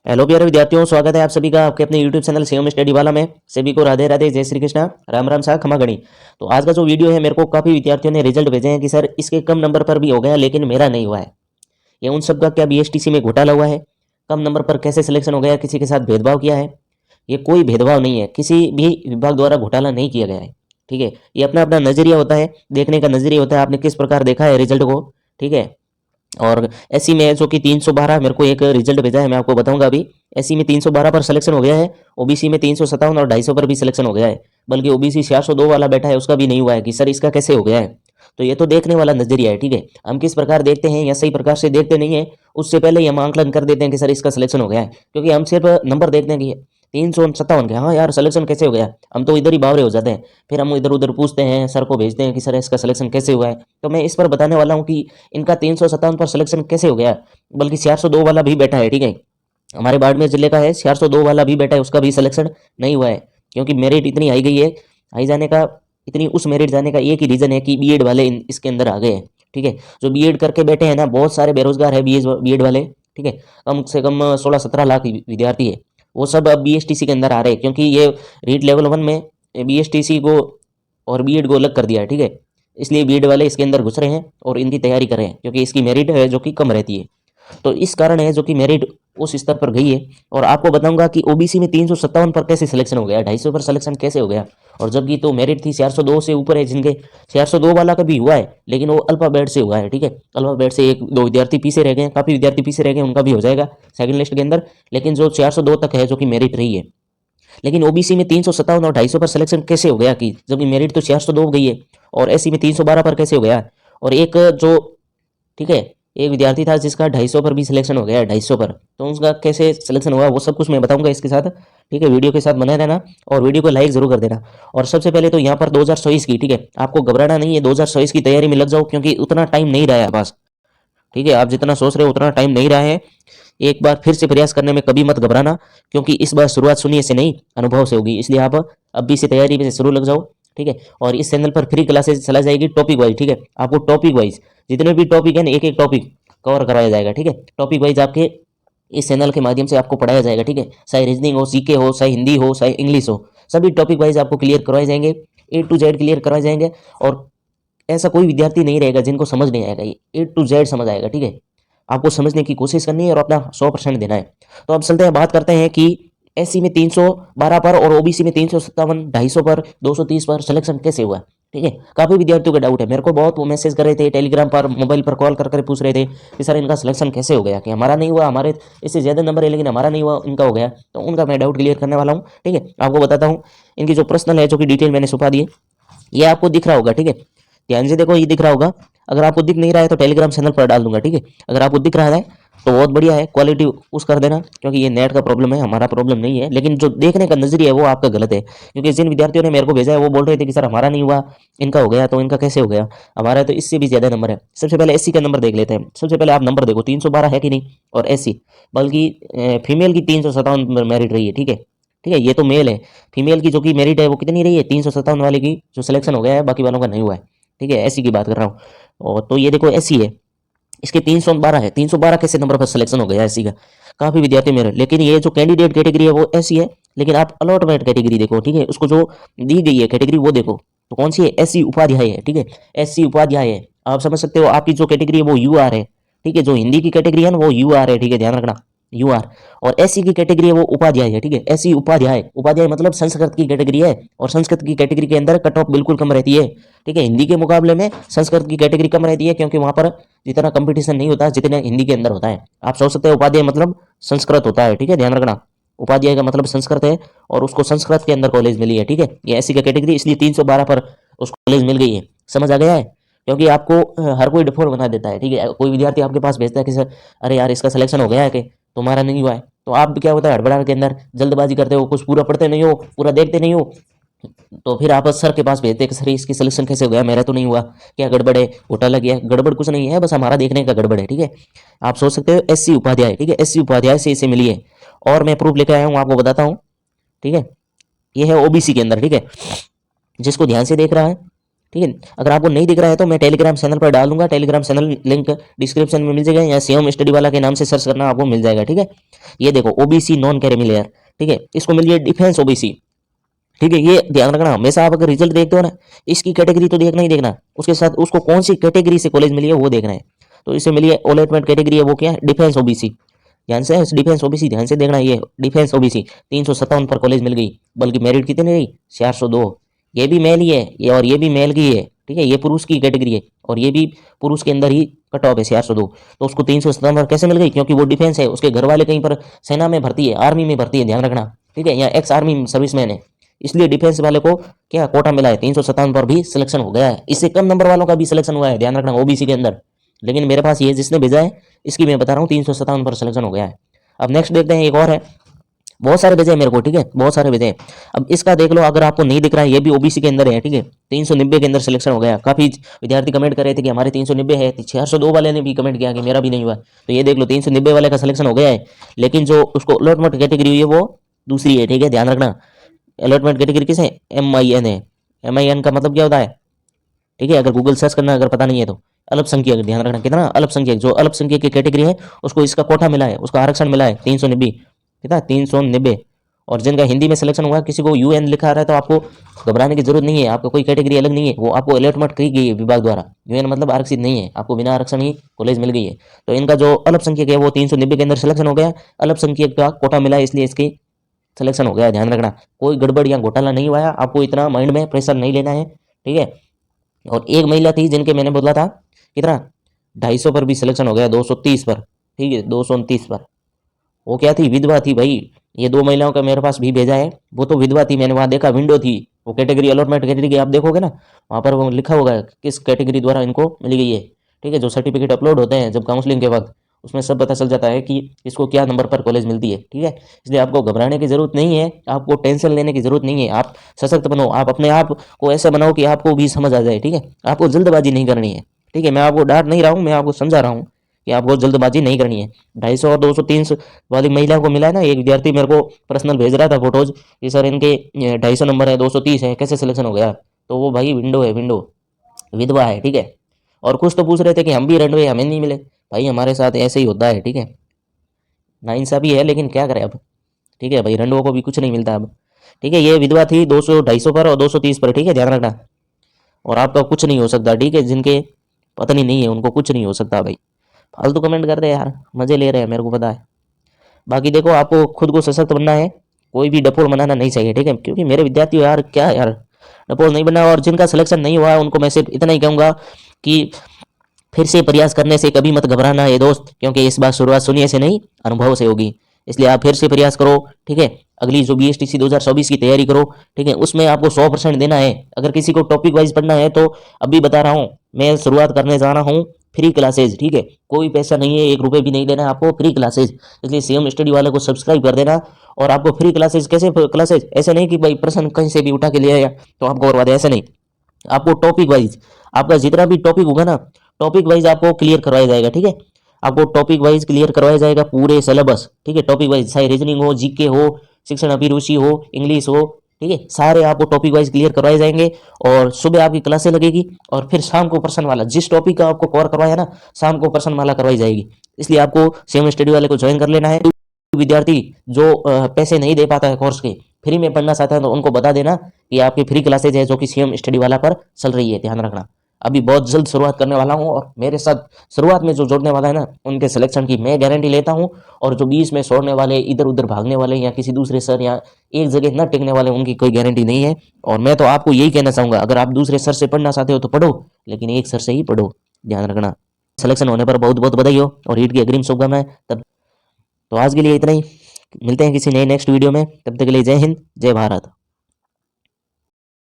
Hello प्यारे विद्यार्थियों, स्वागत है आप सभी का आपके अपने यूट्यूब चैनल शिवम स्टडी वाला में। सभी को राधे राधे, जय श्री कृष्णा, राम राम सा खमा गणी। तो आज का जो वीडियो है, मेरे को काफ़ी विद्यार्थियों ने रिजल्ट भेजे हैं कि सर इसके कम नंबर पर भी हो गया लेकिन मेरा नहीं हुआ है। ये उन सब का क्या बीएसटीसी में घोटाला हुआ है? कम नंबर पर कैसे सिलेक्शन हो गया? किसी के साथ भेदभाव किया है? ये कोई भेदभाव नहीं है, किसी भी विभाग द्वारा घोटाला नहीं किया गया है। ठीक है, ये अपना अपना नजरिया होता है, देखने का नजरिया होता है, आपने किस प्रकार देखा है रिजल्ट को। ठीक है। और एससी में जो कि 312 मेरे को एक रिजल्ट भेजा है, मैं आपको बताऊंगा अभी। एससी में 312 पर सिलेक्शन हो गया है, ओबीसी में 357 और 250 पर भी सिलेक्शन हो गया है। बल्कि ओबीसी 402 वाला बैठा है, उसका भी नहीं हुआ है कि सर इसका कैसे हो गया है। तो ये तो देखने वाला नजरिया है। ठीक है, हम किस प्रकार देखते हैं या सही प्रकार से देखते नहीं है, उससे पहले ही हम आंकलन कर देते हैं कि सर इसका सिलेक्शन हो गया है, क्योंकि हम सिर्फ नंबर देखते हैं कि 357 के, हाँ यार सिलेक्शन कैसे हो गया, हम तो इधर ही बावरे हो जाते हैं। फिर हम इधर उधर पूछते हैं, सर को भेजते हैं कि सर इसका सिलेक्शन कैसे हुआ है। तो मैं इस पर बताने वाला हूँ कि इनका 357 पर सिलेक्शन कैसे हो गया, बल्कि 402 वाला भी बैठा है। ठीक है, हमारे बाड़मेर जिले का है, 402 वाला भी बैठा है, उसका भी सिलेक्शन नहीं हुआ है। क्योंकि मेरिट इतनी हाई गई है, हाई जाने का, इतनी उस मेरिट जाने का एक ही रीजन है कि बीएड वाले इसके अंदर आ गए हैं। ठीक है, जो बीएड करके बैठे हैं ना, बहुत सारे बेरोजगार है बीएड वाले। ठीक है, कम से कम 16-17 लाख विद्यार्थी है, वो सब अब बीएसटीसी के अंदर आ रहे हैं, क्योंकि ये रीट लेवल 1 में बीएसटीसी को और बीएड को अलग कर दिया है। ठीक है, इसलिए बीएड वाले इसके अंदर घुस रहे हैं और इनकी तैयारी कर रहे हैं, क्योंकि इसकी मेरिट है जो कि कम रहती है। तो इस कारण है जो कि मेरिट उस स्तर पर गई है। और आपको बताऊंगा कि ओबीसी में 357 पर कैसे सिलेक्शन हो गया, 250 पर सिलेक्शन कैसे हो गया। और जबकि तो मेरिट थी 402 से ऊपर है, जिनके 402 वाला का भी हुआ है, लेकिन वो अल्फाबेट से हुआ है। ठीक है, अल्फाबेट से एक दो विद्यार्थी पीछे रह गए, काफी विद्यार्थी पीछे रह गए, उनका भी हो जाएगा सेकंड लिस्ट के अंदर। लेकिन जो 402 तक है जो कि मेरिट रही है, लेकिन ओबीसी में 357 और 250 पर सिलेक्शन कैसे हो गया, कि जबकि मेरिट तो 402 हो गई है, और एससी में 312 पर कैसे हो गया। और एक जो, ठीक है, एक विद्यार्थी था जिसका 250 पर भी सिलेक्शन हो गया है, 250 पर, तो उसका कैसे सिलेक्शन हुआ वो सब कुछ मैं बताऊंगा इसके साथ। ठीक है, वीडियो के साथ बने रहना और वीडियो को लाइक जरूर कर देना। और सबसे पहले तो यहाँ पर 2024 की, ठीक है, आपको घबराना नहीं है, 2024 की तैयारी में लग जाओ, क्योंकि उतना टाइम नहीं रहा है पास। ठीक है, आप जितना सोच रहे हो उतना टाइम नहीं रहा है। एक बार फिर से प्रयास करने में कभी मत घबराना, क्योंकि इस बार शुरुआत सुनिए से नहीं, अनुभव से होगी, इसलिए आप अभी से तैयारी में शुरू लग जाओ। ठीक है, और इस चैनल पर फ्री क्लासेस चला जाएगी टॉपिक वाइज। ठीक है, आपको टॉपिक वाइज जितने भी टॉपिक है ना, एक एक टॉपिक कवर कराया जाएगा। ठीक है, टॉपिक वाइज आपके इस चैनल के माध्यम से आपको पढ़ाया जाएगा। ठीक है, चाहे रीजनिंग हो, सीके हो, चाहे हिंदी हो, चाहे इंग्लिश हो, सभी टॉपिक वाइज आपको क्लियर करवाए जाएंगे, A to Z क्लियर करवाए जाएंगे। और ऐसा कोई विद्यार्थी नहीं रहेगा जिनको समझ नहीं आएगा, ये A to Z समझ आएगा। ठीक है, आपको समझने की कोशिश करनी है और अपना 100% देना है। तो अब चलते हैं, बात करते हैं कि एससी में 312 पर और ओबीसी में 357, 250 पर, 230 पर सिलेक्शन कैसे हुआ। ठीक है, काफी विद्यार्थियों का डाउट है, मेरे को बहुत वो मैसेज कर रहे थे, टेलीग्राम पर, मोबाइल पर कॉल कर पूछ रहे थे कि सर इनका सिलेक्शन कैसे हो गया, कि हमारा नहीं हुआ, हमारे इससे ज्यादा नंबर है लेकिन हमारा नहीं हुआ, इनका हो गया। तो उनका मैं डाउट क्लियर करने वाला हूँ। ठीक है, आपको बताता हूँ, इनकी जो पर्सनल है, जो कि डिटेल मैंने छुपा दी है, ये आपको दिख रहा होगा। ठीक है, ध्यान से देखो, ये दिख रहा होगा। अगर आपको दिख नहीं रहा है तो टेलीग्राम चैनल पर डाल दूंगा। ठीक है, अगर आपको दिख रहा है तो बहुत बढ़िया है, क्वालिटी उस कर देना, क्योंकि ये नेट का प्रॉब्लम है, हमारा प्रॉब्लम नहीं है। लेकिन जो देखने का नजरिया है वो आपका गलत है, क्योंकि जिन विद्यार्थियों ने मेरे को भेजा है वो बोल रहे थे कि सर हमारा नहीं हुआ, इनका हो गया, तो इनका कैसे हो गया, हमारा तो इससे भी ज्यादा नंबर है। सबसे पहले एससी का नंबर देख लेते हैं। सबसे पहले आप नंबर देखो, 312 है कि नहीं, और एससी, बल्कि फीमेल की 357 मेरिट रही है। ठीक है, ठीक है, ये तो मेल है। फीमेल की जो कि मेरिट है वो कितनी रही है, 357 वाले की जो सिलेक्शन हो गया है, बाकी वालों का नहीं हुआ है। ठीक है, एससी की बात कर रहा हूँ। और तो ये देखो एससी है, इसके 312 है, 312 कैसे नंबर पर सिलेक्शन हो गया एससी का, काफी विद्यार्थी मेरे। लेकिन ये जो कैंडिडेट कैटेगरी है वो एससी है, लेकिन आप अलॉटमेंट कैटेगरी देखो। ठीक है, उसको जो दी गई है कैटेगरी वो देखो, तो कौन सी है, एससी उपाध्याय है। ठीक है, एससी उपाध्याय है, आप समझ सकते हो। आपकी जो कैटेगरी है वो यूआर है। ठीक है, जो हिंदी की कैटेगरी है ना वो यूआर है। ठीक है, ध्यान रखना, यूआर। और एससी की कैटेगरी है वो उपाध्याय है। ठीक है, एससी उपाध्याय, उपाध्याय मतलब संस्कृत की कैटेगरी है, और संस्कृत की कैटेगरी के अंदर कट ऑफ बिल्कुल कम रहती है। ठीक है, हिंदी के मुकाबले में संस्कृत की कैटेगरी कम रहती है, क्योंकि वहां पर जितना कंपटीशन नहीं होता जितना हिंदी के अंदर होता है। आप सोच सकते हैं उपाध्याय मतलब संस्कृत होता है। ठीक है, ध्यान रखना, उपाध्याय का मतलब संस्कृत है, और उसको संस्कृत के अंदर कॉलेज मिली है। ठीक है, ये एससी का कैटेगरी, इसलिए 312 पर उसको कॉलेज मिल गई है। समझ आ गया है, क्योंकि आपको हर कोई डिफॉल्ट बना देता है। ठीक है, कोई विद्यार्थी आपके पास भेजता है कि सर अरे यार इसका सिलेक्शन हो गया है, कि तुम्हारा नहीं हुआ है, तो आप क्या होता है, हड़बड़ा के अंदर जल्दबाजी करते हो, कुछ पूरा पढ़ते नहीं हो, पूरा देखते नहीं हो, तो फिर आप सर के पास भेजते हैं कि सर इसकी सिलेक्शन कैसे हो गया, मेरा तो नहीं हुआ, क्या गड़बड़ है, घोटाला किया है। गड़बड़ कुछ नहीं है, बस हमारा देखने का गड़बड़ है। ठीक है, आप सोच सकते हो एससी उपाध्याय। ठीक है, एससी उपाध्याय से इसे मिली है, और मैं प्रूफ लेकर आया हूँ, आपको बताता हूँ। ठीक है, ये है ओबीसी के अंदर। ठीक है, जिसको ध्यान से देख रहा है, ठीक है। अगर आपको नहीं दिख रहा है तो मैं टेलीग्राम चैनल पर डाल दूंगा, टेलीग्राम चैनल लिंक डिस्क्रिप्शन में मिल जाएगा, या शिवम स्टडी वाला के नाम से सर्च करना, आपको मिल जाएगा। ठीक है, ये देखो ओबीसी नॉन क्रिमिलियर, ठीक है, इसको मिल गया डिफेंस ओबीसी। ठीक है, ये ध्यान रखना हमेशा, आप अगर रिजल्ट देखते हो ना, इसकी कैटेगरी तो देखना ही देखना, उसके साथ उसको कौन सी कैटेगरी से कॉलेज मिली है वो देखना है। तो इसे मिली है अलॉटमेंट कैटेगरी है, वो क्या है, डिफेंस ओबीसी। ध्यान से डिफेंस ओबीसी ध्यान से देखना, ये डिफेंस ओबीसी 357 पर कॉलेज मिल गई, बल्कि मेरिट कितनी रही 402। ये भी मेल ही है, ये और ये भी मेल की है। ठीक है, ये पुरुष की कैटेगरी है और ये भी पुरुष के अंदर ही कट ऑफ है 402। तो उसको 357 कैसे मिल गई, क्योंकि वो डिफेंस है, उसके घर वाले कहीं पर सेना में भर्ती है, आर्मी में भर्ती है, ध्यान रखना। ठीक है, या एक्स आर्मी सर्विसमैन है, इसलिए डिफेंस वाले को क्या कोटा मिला है, 357 पर भी सिलेक्शन हो गया है। इससे कम नंबर वालों का भी सिलेक्शन हुआ है, ध्यान रखना, ओबीसी के अंदर। लेकिन मेरे पास ये जिसने भेजा है इसकी मैं बता रहा हूँ 357 पर सिलेक्शन हो गया है। अब नेक्स्ट देखते हैं, एक और है, बहुत सारे भेजे हैं मेरे को। ठीक है, बहुत सारे भेजे हैं। अब इसका देख लो, अगर आपको नहीं दिख रहा है, ये भी ओबीसी के अंदर है। ठीक है, 390 के अंदर सिलेक्शन हो गया। काफी विद्यार्थी कमेंट कर रहे थे कि हमारे 390 है, 402 वाले ने भी कमेंट किया कि मेरा भी नहीं हुआ। तो ये देख लो 390 वाले का सिलेक्शन हो गया है, लेकिन जो उसको अलॉटमेंट कैटेगरी हुई है वो दूसरी है। ठीक है, ध्यान रखना, अलॉटमेंट कैटेगरी किस है, MIN है। MIN का मतलब क्या होता है, ठीक है, अगर गूगल सर्च करना, अगर पता नहीं है तो अल्पसंख्यक, ध्यान रखना कितना अल्पसंख्यक, जो अल्पसंख्यक की कैटेगरी है उसको इसका कोटा मिला है, उसका आरक्षण मिला है 390, कितना 390। और जिनका हिंदी में सिलेक्शन हुआ, किसी को UN लिखा रहा है तो आपको घबराने की जरूरत नहीं है, आपको कोई कैटेगरी अलग नहीं है, वो आपको अलॉटमेंट की गई है विभाग द्वारा। UN मतलब आरक्षित नहीं है, आपको बिना आरक्षण ही कॉलेज मिल गई है। तो इनका जो अल्पसंख्यक है वो 390 के अंदर सिलेक्शन हो गया, अल्पसंख्यक का कोटा मिला है, इसलिए इसकी सिलेक्शन हो गया। ध्यान रखना, कोई गड़बड़ या घोटाला नहीं हुआ है, आपको इतना माइंड में प्रेशर नहीं लेना है। ठीक है, और एक महिला थी जिनके मैंने बोला था कितना 250 पर भी सिलेक्शन हो गया, 230 पर। ठीक है, 229 पर। वो क्या थी, विधवा थी भाई। ये दो महिलाओं का मेरे पास भी भेजा है, वो तो विधवा थी, मैंने वहां देखा विंडो थी, वो कैटेगरी अलॉटमेंट कैटेगरी आप देखोगे ना, वहां पर वो लिखा होगा किस कैटेगरी द्वारा इनको मिल गई है। ठीक है, जो सर्टिफिकेट अपलोड होते हैं जब काउंसलिंग के वक्त, उसमें सब पता चल जाता है कि इसको क्या नंबर पर कॉलेज मिलती है। ठीक है, इसलिए आपको घबराने की जरूरत नहीं है, आपको टेंशन लेने की जरूरत नहीं है। आप सशक्त बनो, आप अपने आप को ऐसा बनाओ कि आपको भी समझ आ जाए। ठीक है, आपको जल्दबाजी नहीं करनी है। ठीक है, मैं आपको डांट नहीं रहा हूँ, मैं आपको समझा रहा हूँ कि आपको जल्दबाजी नहीं करनी है। 250 और 230 वाली महिला को मिला है ना, एक विद्यार्थी मेरे को पर्सनल भेज रहा था फोटोज कि सर इनके 250 नंबर है, 230 है, कैसे सिलेक्शन हो गया। तो वो भाई विंडो है, विंडो, विधवा है। ठीक है, और कुछ तो पूछ रहे थे कि हम भी रनवे, हमें नहीं मिले। भाई हमारे साथ ऐसे ही होता है। ठीक है, नाइंसाफी है, लेकिन क्या करें अब। ठीक है भाई, रंडुओं को भी कुछ नहीं मिलता अब। ठीक है, ये विधवा थी 200 250 पर और 230 पर। ठीक है, ध्यान रखना, और आपका कुछ नहीं हो सकता। ठीक है, जिनके पत्नी नहीं है उनको कुछ नहीं हो सकता भाई। फालतू कमेंट कर दे यार, मजे ले रहे हैं, मेरे को पता है। बाकी देखो, आपको खुद को सशक्त बनना है, कोई भी डपोल बनाना नहीं चाहिए। ठीक है, क्योंकि मेरे विद्यार्थी यार क्या यार, डपोल नहीं बनना। और जिनका सिलेक्शन नहीं हुआ उनको मैं सिर्फ इतना ही कहूंगा कि फिर से प्रयास करने से कभी मत घबराना है दोस्त, क्योंकि इस बार शुरुआत सुनिए से नहीं अनुभव से होगी। इसलिए आप फिर से प्रयास करो। ठीक है, अगली जो BSTC 2024 की तैयारी करो। ठीक है, उसमें आपको 100% देना है। अगर किसी को टॉपिक वाइज पढ़ना है तो अभी बता रहा हूँ, मैं शुरुआत करने जा रहा हूँ फ्री क्लासेज। ठीक है, कोई पैसा नहीं है, 1 रुपये भी नहीं देना है आपको, फ्री क्लासेज। इसलिए शिवम स्टडी वाले को सब्सक्राइब कर देना। और आपको फ्री क्लासेज कैसे क्लासेज, ऐसे नहीं कि भाई प्रश्न कहीं से भी उठा के ले आया तो आपको करवा दे, ऐसे नहीं। आपको टॉपिक वाइज, आपका जितना भी टॉपिक होगा ना, टॉपिक वाइज आपको क्लियर करवाया जाएगा। ठीक है, आपको टॉपिक वाइज क्लियर करवाया जाएगा पूरे सिलेबस। ठीक है, टॉपिक वाइज, चाहे रीजनिंग हो, GK हो, शिक्षण अभिरुचि हो, इंग्लिश हो। ठीक है, सारे आपको टॉपिक वाइज क्लियर करवाए जाएंगे। और सुबह आपकी क्लासें लगेगी, और फिर शाम को प्रश्न वाला, जिस टॉपिक का आपको कवर करवाया ना, शाम को प्रश्न वाला करवाई जाएगी। इसलिए आपको शिवम स्टडी वाले को ज्वाइन कर लेना है। विद्यार्थी जो पैसे नहीं दे पाता है कोर्स के, फ्री में पढ़ना चाहता है, तो उनको बता देना कि आपकी फ्री क्लासेज है जो कि शिवम स्टडी वाला पर चल रही है। ध्यान रखना, अभी बहुत जल्द शुरुआत करने वाला हूं, और मेरे साथ शुरुआत में जो जोड़ने वाला है ना, उनके सिलेक्शन की मैं गारंटी लेता हूं। और जो बीच में छोड़ने वाले, इधर उधर भागने वाले, या किसी दूसरे सर या एक जगह न टिकने वाले, उनकी कोई गारंटी नहीं है। और मैं तो आपको यही कहना चाहूंगा, अगर आप दूसरे सर से पढ़ना चाहते हो तो पढ़ो, लेकिन एक सर से ही पढ़ो। ध्यान रखना, सिलेक्शन होने पर बहुत बहुत बधाई हो, और ईट की अग्रिम शुभकामनाएं। तब तो आज के लिए इतना ही, मिलते हैं किसी नए नेक्स्ट वीडियो में, तब तक के लिए जय हिंद, जय भारत।